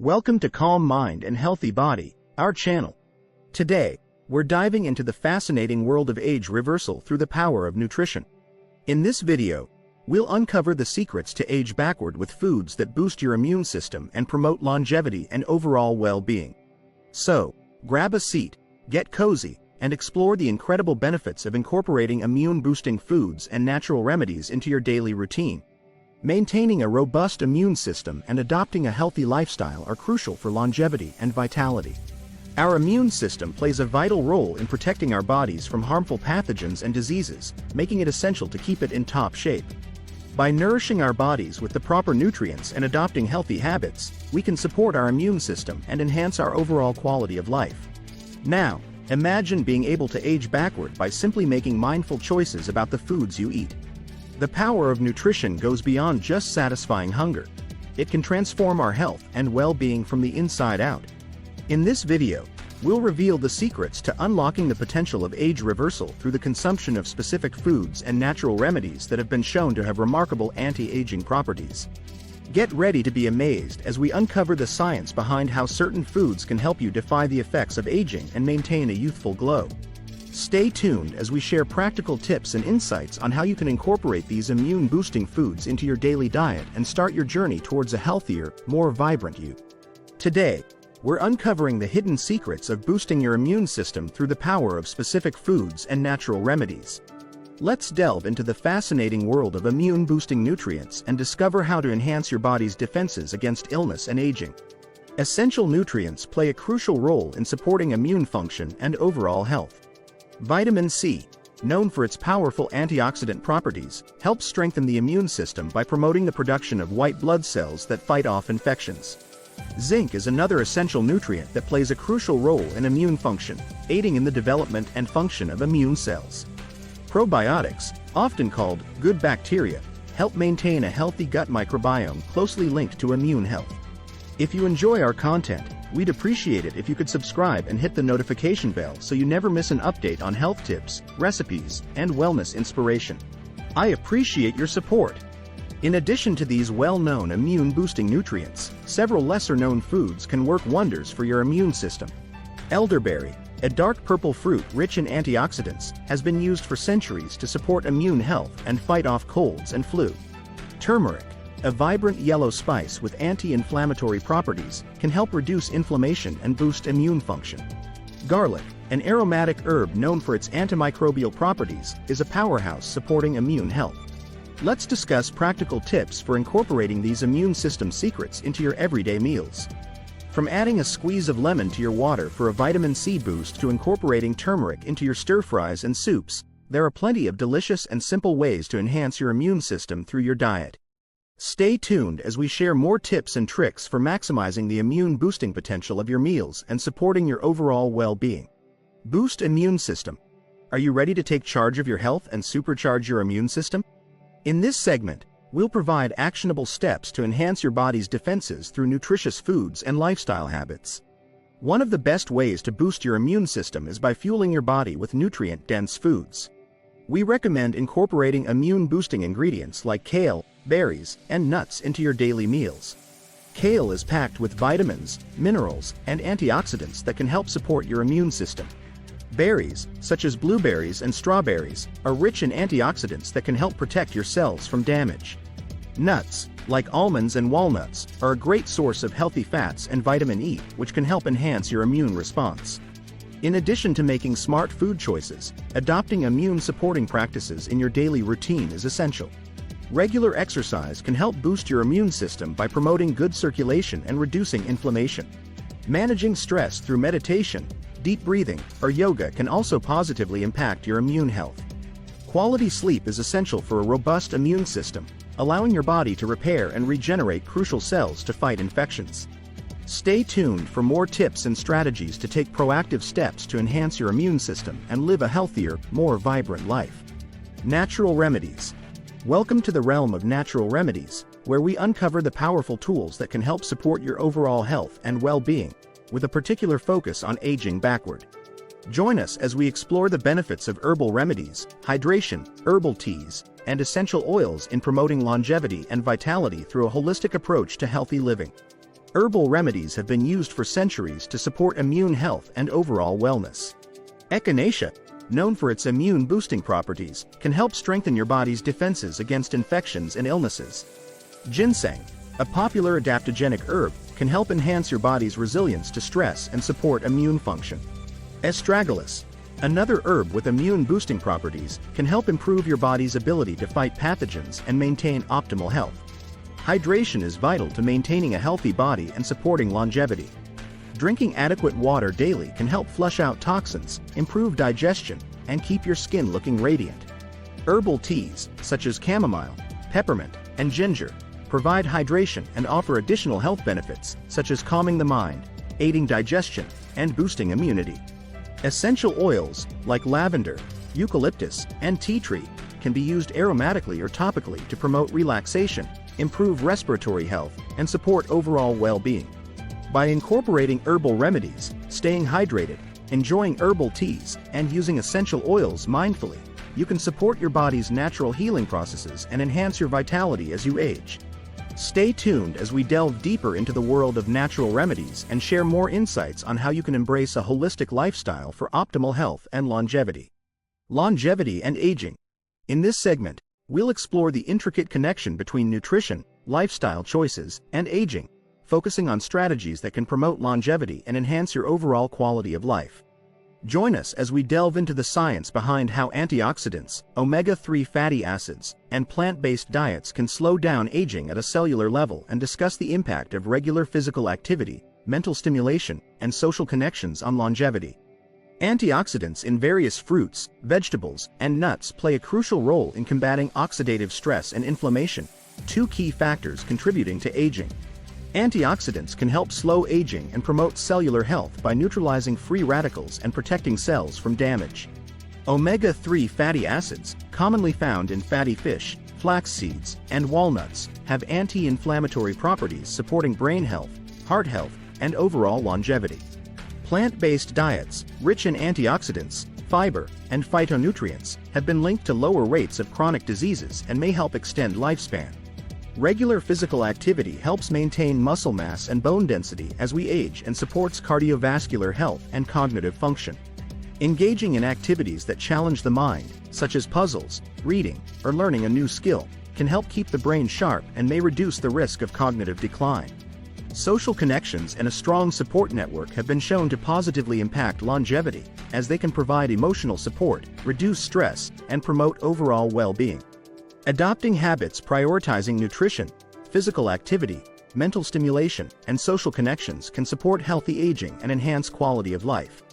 Welcome to Calm Mind and Healthy Body, our channel. Today, we're diving into the fascinating world of age reversal through the power of nutrition. In this video, we'll uncover the secrets to age backward with foods that boost your immune system and promote longevity and overall well-being. So, grab a seat, get cozy, and explore the incredible benefits of incorporating immune-boosting foods and natural remedies into your daily routine. Maintaining a robust immune system and adopting a healthy lifestyle are crucial for longevity and vitality. Our immune system plays a vital role in protecting our bodies from harmful pathogens and diseases, making it essential to keep it in top shape. By nourishing our bodies with the proper nutrients and adopting healthy habits, we can support our immune system and enhance our overall quality of life. Now, imagine being able to age backward by simply making mindful choices about the foods you eat. The power of nutrition goes beyond just satisfying hunger. It can transform our health and well-being from the inside out. In this video, we'll reveal the secrets to unlocking the potential of age reversal through the consumption of specific foods and natural remedies that have been shown to have remarkable anti-aging properties. Get ready to be amazed as we uncover the science behind how certain foods can help you defy the effects of aging and maintain a youthful glow. Stay tuned as we share practical tips and insights on how you can incorporate these immune-boosting foods into your daily diet and start your journey towards a healthier, more vibrant you. Today, we're uncovering the hidden secrets of boosting your immune system through the power of specific foods and natural remedies. Let's delve into the fascinating world of immune-boosting nutrients and discover how to enhance your body's defenses against illness and aging. Essential nutrients play a crucial role in supporting immune function and overall health. Vitamin C, known for its powerful antioxidant properties, helps strengthen the immune system by promoting the production of white blood cells that fight off infections. Zinc is another essential nutrient that plays a crucial role in immune function, aiding in the development and function of immune cells. Probiotics, often called good bacteria, help maintain a healthy gut microbiome closely linked to immune health. If you enjoy our content, we'd appreciate it if you could subscribe and hit the notification bell so you never miss an update on health tips, recipes, and wellness inspiration. I appreciate your support. In addition to these well-known immune-boosting nutrients, several lesser-known foods can work wonders for your immune system. Elderberry, a dark purple fruit rich in antioxidants, has been used for centuries to support immune health and fight off colds and flu. Turmeric, a vibrant yellow spice with anti-inflammatory properties, can help reduce inflammation and boost immune function. Garlic, an aromatic herb known for its antimicrobial properties, is a powerhouse supporting immune health. Let's discuss practical tips for incorporating these immune system secrets into your everyday meals. From adding a squeeze of lemon to your water for a vitamin C boost to incorporating turmeric into your stir-fries and soups, there are plenty of delicious and simple ways to enhance your immune system through your diet. Stay tuned as we share more tips and tricks for maximizing the immune-boosting potential of your meals and supporting your overall well-being. Boost immune system. Are you ready to take charge of your health and supercharge your immune system? In this segment, we'll provide actionable steps to enhance your body's defenses through nutritious foods and lifestyle habits. One of the best ways to boost your immune system is by fueling your body with nutrient-dense foods. We recommend incorporating immune-boosting ingredients like kale, berries, and nuts into your daily meals. Kale is packed with vitamins, minerals, and antioxidants that can help support your immune system. Berries, such as blueberries and strawberries, are rich in antioxidants that can help protect your cells from damage. Nuts, like almonds and walnuts, are a great source of healthy fats and vitamin E, which can help enhance your immune response. In addition to making smart food choices, adopting immune-supporting practices in your daily routine is essential. Regular exercise can help boost your immune system by promoting good circulation and reducing inflammation. Managing stress through meditation, deep breathing, or yoga can also positively impact your immune health. Quality sleep is essential for a robust immune system, allowing your body to repair and regenerate crucial cells to fight infections. Stay tuned for more tips and strategies to take proactive steps to enhance your immune system and live a healthier, more vibrant life. Natural remedies. Welcome to the realm of natural remedies, where we uncover the powerful tools that can help support your overall health and well-being, with a particular focus on aging backward. Join us as we explore the benefits of herbal remedies, hydration, herbal teas, and essential oils in promoting longevity and vitality through a holistic approach to healthy living. Herbal remedies have been used for centuries to support immune health and overall wellness. Echinacea, known for its immune-boosting properties, can help strengthen your body's defenses against infections and illnesses. Ginseng, a popular adaptogenic herb, can help enhance your body's resilience to stress and support immune function. Astragalus, another herb with immune-boosting properties, can help improve your body's ability to fight pathogens and maintain optimal health. Hydration is vital to maintaining a healthy body and supporting longevity. Drinking adequate water daily can help flush out toxins, improve digestion, and keep your skin looking radiant. Herbal teas, such as chamomile, peppermint, and ginger, provide hydration and offer additional health benefits, such as calming the mind, aiding digestion, and boosting immunity. Essential oils, like lavender, eucalyptus, and tea tree, can be used aromatically or topically to promote relaxation, improve respiratory health, and support overall well-being. By incorporating herbal remedies, staying hydrated, enjoying herbal teas, and using essential oils mindfully, you can support your body's natural healing processes and enhance your vitality as you age. Stay tuned as we delve deeper into the world of natural remedies and share more insights on how you can embrace a holistic lifestyle for optimal health and longevity. Longevity and aging. In this segment, we'll explore the intricate connection between nutrition, lifestyle choices, and aging, focusing on strategies that can promote longevity and enhance your overall quality of life. Join us as we delve into the science behind how antioxidants, omega-3 fatty acids, and plant-based diets can slow down aging at a cellular level and discuss the impact of regular physical activity, mental stimulation, and social connections on longevity. Antioxidants in various fruits, vegetables, and nuts play a crucial role in combating oxidative stress and inflammation, two key factors contributing to aging. Antioxidants can help slow aging and promote cellular health by neutralizing free radicals and protecting cells from damage. Omega-3 fatty acids, commonly found in fatty fish, flax seeds, and walnuts, have anti-inflammatory properties supporting brain health, heart health, and overall longevity. Plant-based diets, rich in antioxidants, fiber, and phytonutrients, have been linked to lower rates of chronic diseases and may help extend lifespan. Regular physical activity helps maintain muscle mass and bone density as we age and supports cardiovascular health and cognitive function. Engaging in activities that challenge the mind, such as puzzles, reading, or learning a new skill, can help keep the brain sharp and may reduce the risk of cognitive decline. Social connections and a strong support network have been shown to positively impact longevity, as they can provide emotional support, reduce stress, and promote overall well-being. Adopting habits prioritizing nutrition, physical activity, mental stimulation, and social connections can support healthy aging and enhance quality of life.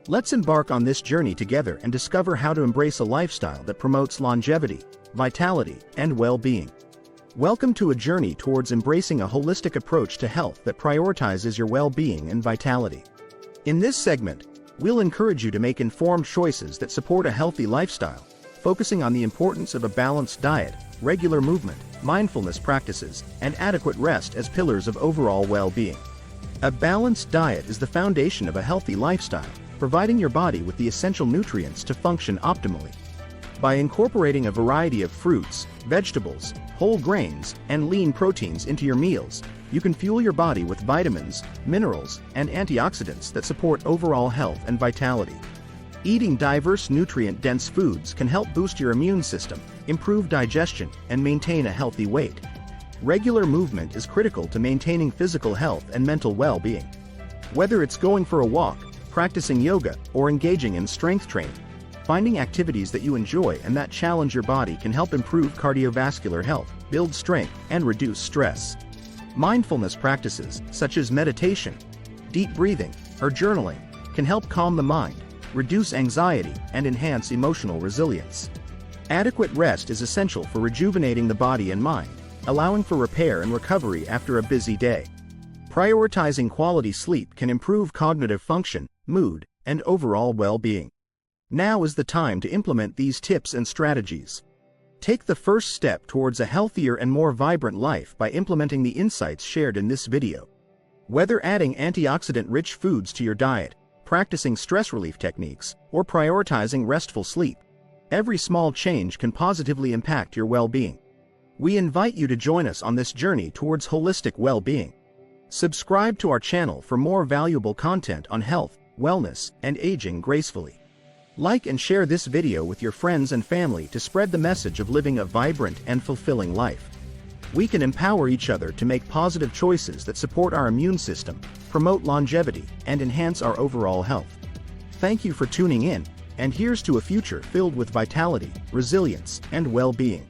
Let's embark on this journey together and discover how to embrace a lifestyle that promotes longevity, vitality, and well-being. Welcome to a journey towards embracing a holistic approach to health that prioritizes your well-being and vitality. In this segment, we'll encourage you to make informed choices that support a healthy lifestyle, focusing on the importance of a balanced diet, regular movement, mindfulness practices, and adequate rest as pillars of overall well-being. A balanced diet is the foundation of a healthy lifestyle, providing your body with the essential nutrients to function optimally. By incorporating a variety of fruits, vegetables, whole grains, and lean proteins into your meals, you can fuel your body with vitamins, minerals, and antioxidants that support overall health and vitality. Eating diverse nutrient-dense foods can help boost your immune system, improve digestion, and maintain a healthy weight. Regular movement is critical to maintaining physical health and mental well-being. Whether it's going for a walk, practicing yoga, or engaging in strength training, finding activities that you enjoy and that challenge your body can help improve cardiovascular health, build strength, and reduce stress. Mindfulness practices, such as meditation, deep breathing, or journaling, can help calm the mind, reduce anxiety, and enhance emotional resilience. Adequate rest is essential for rejuvenating the body and mind, allowing for repair and recovery after a busy day. Prioritizing quality sleep can improve cognitive function, mood, and overall well-being. Now is the time to implement these tips and strategies. Take the first step towards a healthier and more vibrant life by implementing the insights shared in this video. Whether adding antioxidant-rich foods to your diet, practicing stress relief techniques, or prioritizing restful sleep, every small change can positively impact your well-being. We invite you to join us on this journey towards holistic well-being. Subscribe to our channel for more valuable content on health, wellness, and aging gracefully. Like and share this video with your friends and family to spread the message of living a vibrant and fulfilling life. We can empower each other to make positive choices that support our immune system, promote longevity, and enhance our overall health. Thank you for tuning in, and here's to a future filled with vitality, resilience, and well-being.